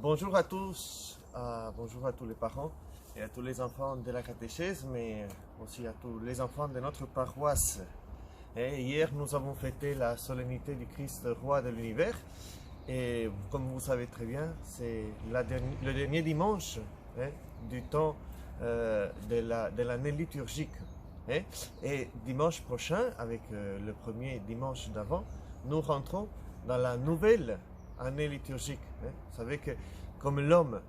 Bonjour à tous, bonjour à tous les parents et à tous les enfants de la catéchèse, mais aussi à tous les enfants de notre paroisse. Et hier, nous avons fêté la solennité du Christ, roi de l'univers. Et comme vous savez très bien, c'est le dernier dimanche du temps de l'année liturgique. Et dimanche prochain, avec le premier dimanche d'avant, nous rentrons dans la nouvelle année liturgique. Vous savez que comme l'homme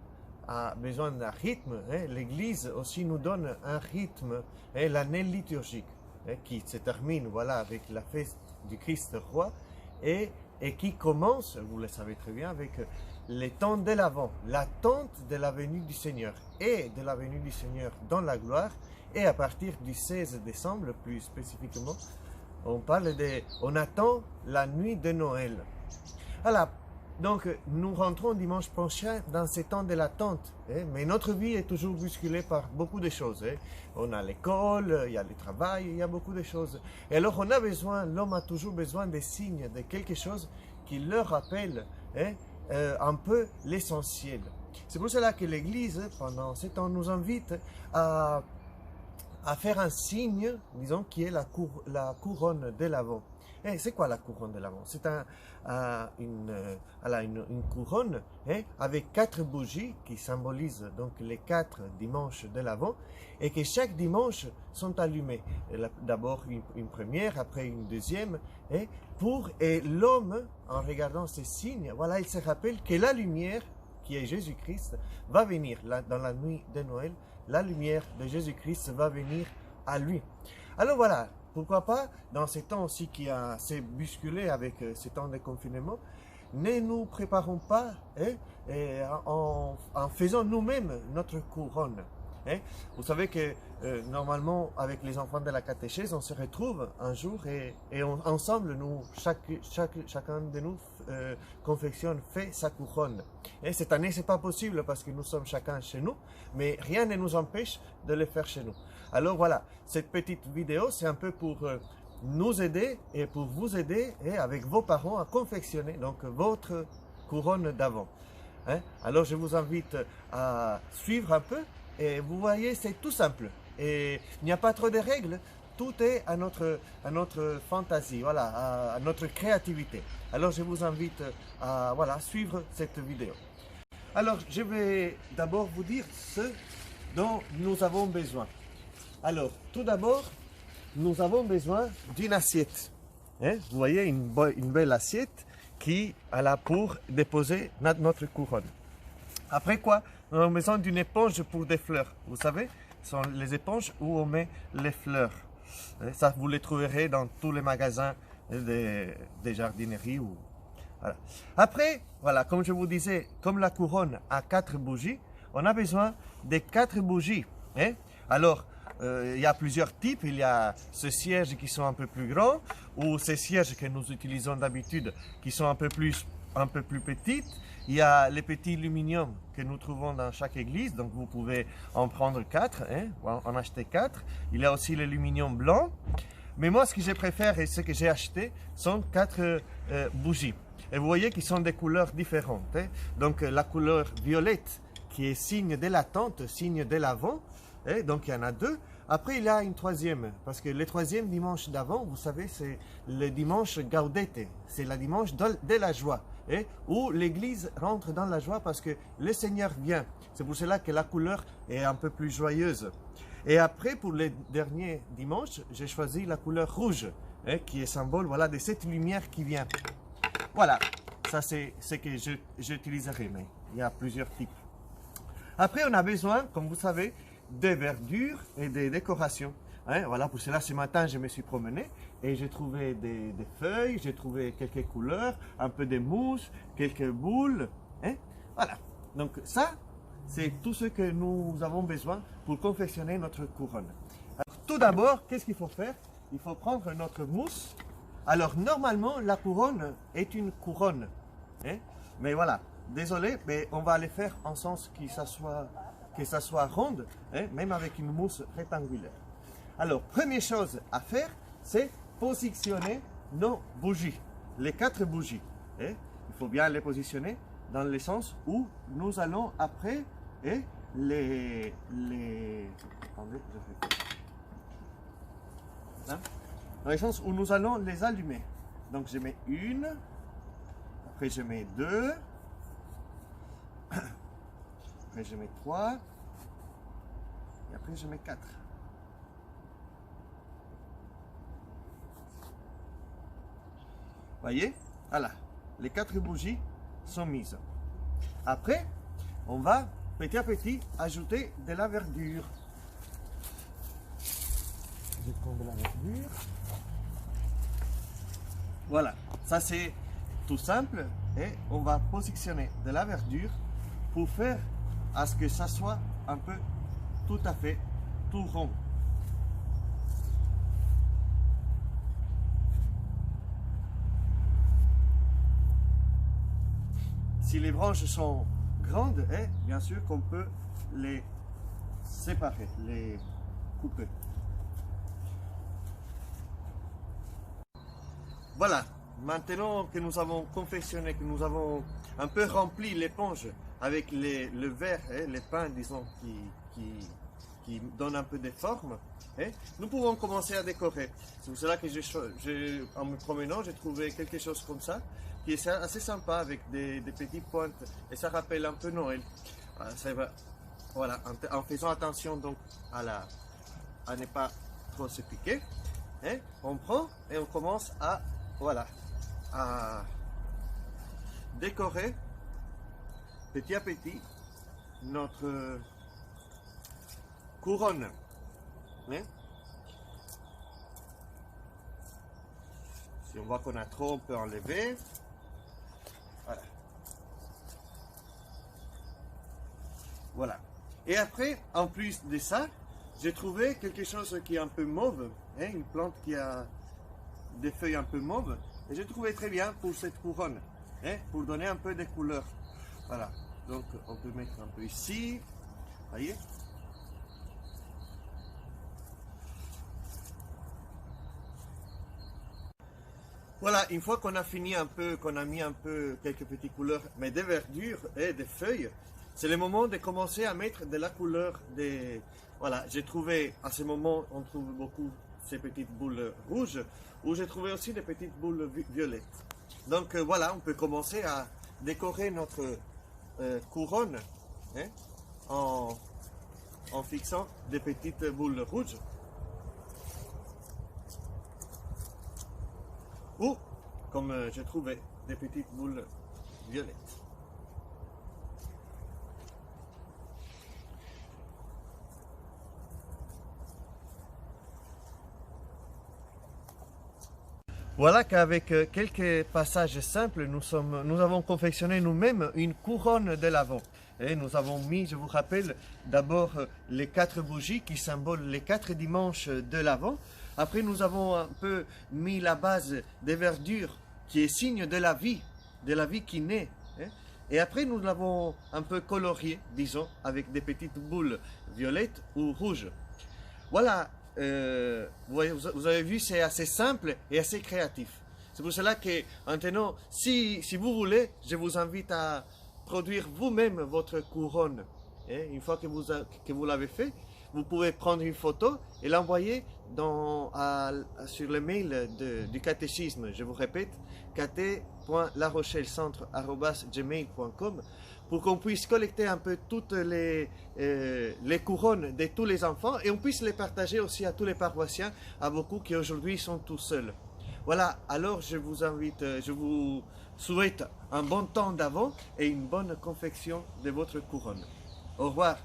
a besoin d'un rythme, l'Église aussi nous donne un rythme, l'année liturgique, qui se termine voilà, avec la fête du Christ roi et qui commence, vous le savez très bien, avec les temps de l'Avent, l'attente de la venue du Seigneur et de la venue du Seigneur dans la gloire. Et à partir du 16 décembre, plus spécifiquement, on attend la nuit de Noël. Voilà, donc nous rentrons dimanche prochain dans ces temps de l'attente, mais notre vie est toujours bousculée par beaucoup de choses. On a l'école, il y a le travail, il y a beaucoup de choses. Et alors on a besoin, l'homme a toujours besoin des signes, de quelque chose qui leur rappelle un peu l'essentiel. C'est pour cela que l'Église, pendant ces temps, nous invite à faire un signe, disons, qui est la couronne de l'Avent. Et c'est quoi la couronne de l'Avent? C'est une couronne avec 4 bougies qui symbolisent donc les 4 dimanches de l'Avent et que chaque dimanche sont allumées. D'abord une première, après une deuxième. Et l'homme, en regardant ces signes, voilà, il se rappelle que la lumière, qui est Jésus-Christ, va venir dans la nuit de Noël. La lumière de Jésus-Christ va venir à lui. Alors voilà, pourquoi pas, dans ces temps aussi qui a assez bousculé avec ces temps de confinement, ne nous préparons pas en faisant nous-mêmes notre couronne. Vous savez que normalement, avec les enfants de la catéchèse, on se retrouve un jour et ensemble, nous, chacun de nous confectionne, fait sa couronne. Et cette année, ce n'est pas possible parce que nous sommes chacun chez nous, mais rien ne nous empêche de le faire chez nous. Alors voilà, cette petite vidéo, c'est un peu pour nous aider et pour vous aider avec vos parents à confectionner donc votre couronne d'Avent. Alors je vous invite à suivre un peu. Et vous voyez, c'est tout simple. Et il n'y a pas trop de règles. Tout est à notre fantaisie, voilà, à notre créativité. Alors, je vous invite à suivre cette vidéo. Alors, je vais d'abord vous dire ce dont nous avons besoin. Alors, tout d'abord, nous avons besoin d'une assiette. Vous voyez, une belle assiette qui a là pour déposer notre couronne. Après quoi, nous avons besoin d'une éponge pour des fleurs. Vous savez, ce sont les éponges où on met les fleurs. Ça, vous les trouverez dans tous les magasins des jardineries. Voilà. Après, voilà, comme je vous disais, comme la couronne a 4 bougies, on a besoin des 4 bougies. Alors, il y a plusieurs types. Il y a ces sièges qui sont un peu plus grands ou ces sièges que nous utilisons d'habitude qui sont un peu plus petites. Il y a les petits aluminium que nous trouvons dans chaque église, donc vous pouvez en prendre 4, en acheter 4. Il y a aussi l'aluminium blanc. Mais moi, ce que je préfère et ce que j'ai acheté sont 4 bougies. Et vous voyez qu'ils sont des couleurs différentes. Donc la couleur violette qui est signe de l'attente, signe de l'Avent. Donc il y en a 2. Après, il y a une troisième, parce que le troisième dimanche d'Avent, vous savez, c'est le dimanche Gaudete, c'est le dimanche de la joie, où l'Église rentre dans la joie parce que le Seigneur vient. C'est pour cela que la couleur est un peu plus joyeuse. Et après, pour le dernier dimanche, j'ai choisi la couleur rouge, qui est symbole de cette lumière qui vient. Voilà, ça c'est ce que j'utiliserai, mais il y a plusieurs types. Après, on a besoin, comme vous savez, des verdures et des décorations. Voilà, pour cela, ce matin, je me suis promené et j'ai trouvé des feuilles, j'ai trouvé quelques couleurs, un peu de mousse, quelques boules. Voilà, donc ça, c'est tout ce que nous avons besoin pour confectionner notre couronne. Alors, tout d'abord, qu'est-ce qu'il faut faire? Il faut prendre notre mousse. Alors, normalement, la couronne est une couronne. Mais voilà, désolé, mais on va les faire en sens que ça soit ronde, même avec une mousse rectangulaire. Alors, première chose à faire, c'est positionner nos bougies, les 4 bougies. Il faut bien les positionner dans le sens où nous allons après les attendez, je fais ça. Hein? Dans le sens où nous allons les allumer. Donc je mets une, après je mets deux, après je mets trois, et après je mets quatre. Voyez? Voilà, les quatre bougies sont mises. Après, on va petit à petit ajouter de la verdure. Je prends de la verdure. Voilà, ça c'est tout simple et on va positionner de la verdure pour faire à ce que ça soit un peu tout à fait tout rond. Si les branches sont grandes, bien sûr qu'on peut les séparer, les couper. Voilà, maintenant que nous avons confectionné, que nous avons un peu rempli l'éponge avec le verre, les pains, disons, qui donnent un peu de forme, nous pouvons commencer à décorer. C'est pour cela que en me promenant, j'ai trouvé quelque chose comme ça, qui est assez sympa avec des petites pointes, et ça rappelle un peu Noël. Voilà, en faisant attention donc à ne pas trop se piquer, on prend et on commence à décorer petit à petit notre couronne. Si on voit qu'on a trop, on peut enlever. Voilà. Voilà. Et après, en plus de ça, j'ai trouvé quelque chose qui est un peu mauve, une plante qui a des feuilles un peu mauves, et j'ai trouvé très bien pour cette couronne, pour donner un peu de couleur. Voilà, donc on peut mettre un peu ici, voyez. Voilà, une fois qu'on a fini un peu, qu'on a mis un peu quelques petites couleurs, mais des verdures et des feuilles, c'est le moment de commencer à mettre de la couleur des... Voilà, j'ai trouvé, à ce moment, on trouve beaucoup ces petites boules rouges, où j'ai trouvé aussi des petites boules violettes. Donc voilà, on peut commencer à décorer notre couronne en fixant des petites boules rouges. Ou, comme j'ai trouvé, des petites boules violettes. Voilà qu'avec quelques passages simples, nous avons confectionné nous-mêmes une couronne de l'Avent. Et nous avons mis, je vous rappelle, d'abord les 4 bougies qui symbolisent les 4 dimanches de l'Avent. Après, nous avons un peu mis la base des verdures qui est signe de la vie qui naît. Et après, nous l'avons un peu colorié, disons, avec des petites boules violettes ou rouges. Voilà. Vous avez vu, c'est assez simple et assez créatif. C'est pour cela que maintenant, si vous voulez, je vous invite à produire vous-même votre couronne. Une fois que vous l'avez fait, vous pouvez prendre une photo et l'envoyer sur le mail du catéchisme. Je vous répète, kt.larochellecentre@gmail.com, pour qu'on puisse collecter un peu toutes les couronnes de tous les enfants et on puisse les partager aussi à tous les paroissiens, à beaucoup qui aujourd'hui sont tout seuls. Voilà, alors je vous invite, je vous souhaite un bon temps d'Avent et une bonne confection de votre couronne. Au revoir.